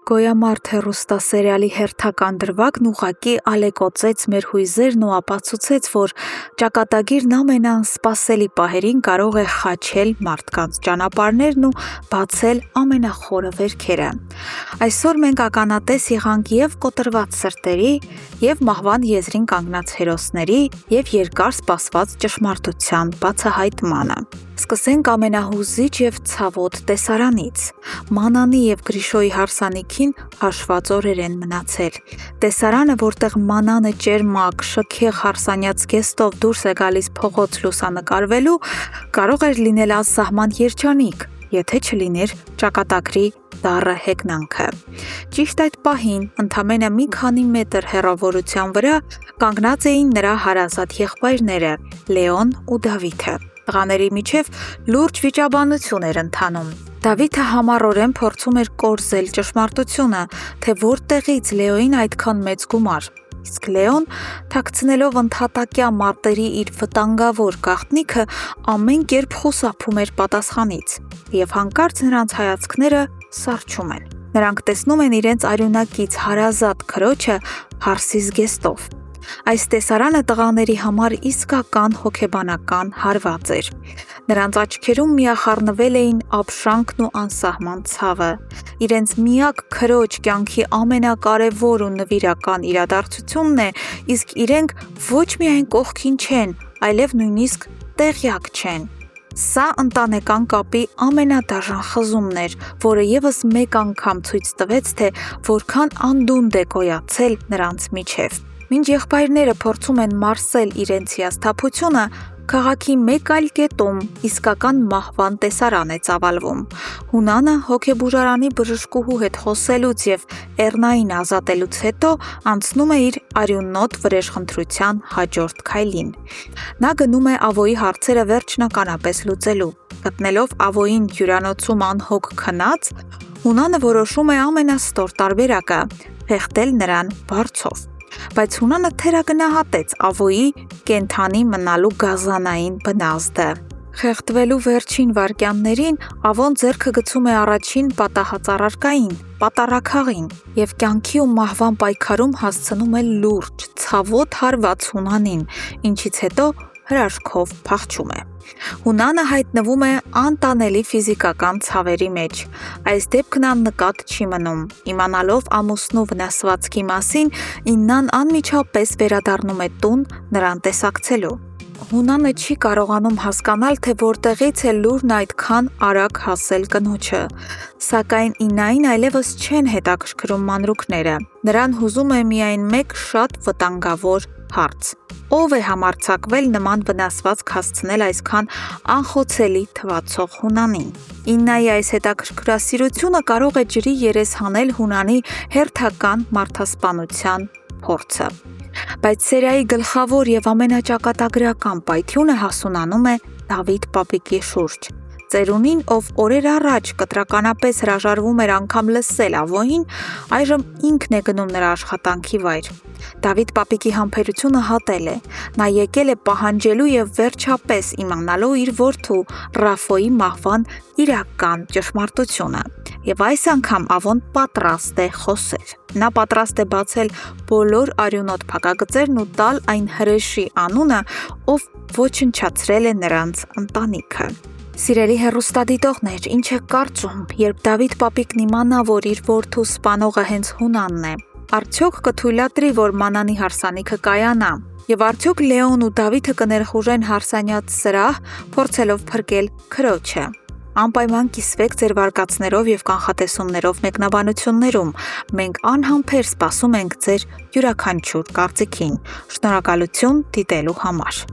Գոյամարդ հեռուստասերիալի հերթական դրվագն ուղղակի ալեկոծեց մեր հույզերն ու ապացուցեց, որ ճակատագիրն ամենաանսպասելի պահերին կարող է խաչել մարդկանց ճանապարհներն ու բացել ամենախորը վերքերը։ Այսօր մենք ականատես եղանք և կոտրված սրտերի, և մահվան եզրին կանգնած հերոսների, և երկար սպասված ճշմարտության բացահայտմանը։ Սկսենք ամենահուզիչ և ցավոտ տեսարանից։ Մանանի և Գրիշոյի հարսանիքին հաշված օրեր են մնացել։ Տեսարանը, որտեղ Մանանը ճերմակ, շքեղ հարսանյաց զգեստով դուրս է գալիս փողոց լուսանկարվելու, կարող էր լինել անսահման երջանիկ, եթե չլիներ ճակատագրի դառը հեգնանքը։ Ճիշտ այդ պահին, ընդամենը մի քանի մետր հեռավորության վրա, կանգնած էին նրա հարազատ եղբայրները՝ Լեոն ու Դավիթը։ Տղաների միջև լուրջ վիճաբանություն էր ընթանում։ Դավիթը համառորեն փորձում էր կորզել ճշմարտությունը, թե որտեղից Լեոին այդքան մեծ գումար։ Իսկ Լեոն, թաքցնելով ընդհատակյա մարտերի իր վտանգավոր գաղտնիքը, ամեն կերպ խուսափում էր պատասխանից։ Եվ հանկարծ նրանց հայացքները սառչում են։ Նրանք տեսնում են իրենց արյունակից հարազատ քրոջը հարսի զգեստով։ Այս տեսարանը տղաների համար իսկական հոգեբանական հարված էր։ Նրանց աչքերում միախառնվել էին ապշանքն ու անսահման ցավը։ Իրենց միակ քրոջ կյանքի ամենակարևոր ու նվիրական իրադարձությունն է, իսկ իրենք ոչ միայն կողքին չեն, այլև նույնիսկ տեղյակ չեն։ Սա ընտանեկան կապի ամենադաժան խզումն էր, որը ևս մեկ անգամ ցույց տվեց, թե որքան անդունդ է գոյացել նրանց միջև։ Մինչ եղբայրները փորձում են մարսել իրենց հիասթափությունը, քաղաքի մեկ այլ կետում իսկական մահվան տեսարան է ծավալվում։ Հունանը հոգեբուժարանի բժշկուհու հետ խոսելուց և Էռնային ազատելուց հետո անցնում է իր արյունոտ վրեժխնդրության հաջորդ քայլին։ Նա գնում է Ավոյի հարցերը վերջնականապես լուծելու։ Գտնելով Ավոյին հյուրանոցում անհոգ քնած, Հունանը որոշում է ամենաստոր տարբերակը՝ խեղդել նրան վարձով։ Բայց Հունանը թերագնահատեց Ավոյի կենդանի մնալու գազանային բնազդը։ Խեղդվելու վերջին վայրկյաններին Ավոն ձեռքը գցում է առաջին պատահած առարկային՝ պատառաքաղին, և կյանքի ու մահվան պայքարում հասցնում է լուրջ, ցավոտ հարված Հունանին, ինչից հետո հրաշքով փախչում է։ Հունանը հայտնվում է անտանելի ֆիզիկական ցավերի մեջ։ Այս դեպքն աննկատ չի մնում։ Իմանալով ամուսնու վնասվածքի մասին, Իննան անմիջապես վերադառնում է տուն նրան տեսակցելու։ Հունանը չի կարողանում հասկանալ, թե որտեղից է լուրն այդքան արագ հասել կնոջը։ Սակայն Իննային այլևս չեն հետաքրքրում մանրուքները։ Նրան հուզում է միայն մեկ շատ վտանգավոր հարց. ով է համարձակվել նման վնասվածք հասցնել այսքան անխոցելի թվացող Հունանին։ Իննայի այս հետաքրքրասիրությունը կարող է ջրի երես հանել Հունանի հերթական մարդասպանության փորձը։ Բայց սերիայի գլխավոր և ամենաճակատագրական պայթյունը հասունանում է Դավիթ պապիկի շուրջ։ Ծերունին, ով օրեր առաջ կտրականապես հրաժարվում էր անգամ լսել Ավոյին, այժմ ինքն է գնում նրա աշխատանքի վայր։ Դավիթ պապիկի համբերությունը հատել է։ Նա եկել է պահանջելու և վերջապես իմանալու իր որդու Ռաֆոյի մահվան իրական ճշմարտությունը։ Եվ այս անգամ Ավոն պատրաստ է խոսել։ Նա պատրաստ է բացել բոլոր արյունոտ փակագծերն ու տալ այն հրեշի անունը, ով ոչնչացրել է նրանց ընտանիքը։ Սիրելի հեռուստադիտողներ, ինչ եք կարծում, երբ Դավիթ պապիկն իմանա, որ իր որդու սպանողը հենց Հունանն է, արդյոք կթույլատրի, որ Մանանի հարսանիքը կայանա։ Եվ արդյոք Լեոն ու Դավիթը կներխուժեն հարսանյաց սրահ, փորձելով փրկել քրոջը։ Անպայման կիսվեք ձեր վարկածներով և կանխատեսումներով մեկնաբանություններում։ Մենք անհամբեր սպասում ենք ձեր յուրաքանչյուր կարծիքին։ Շնորհակալություն դիտելու համար։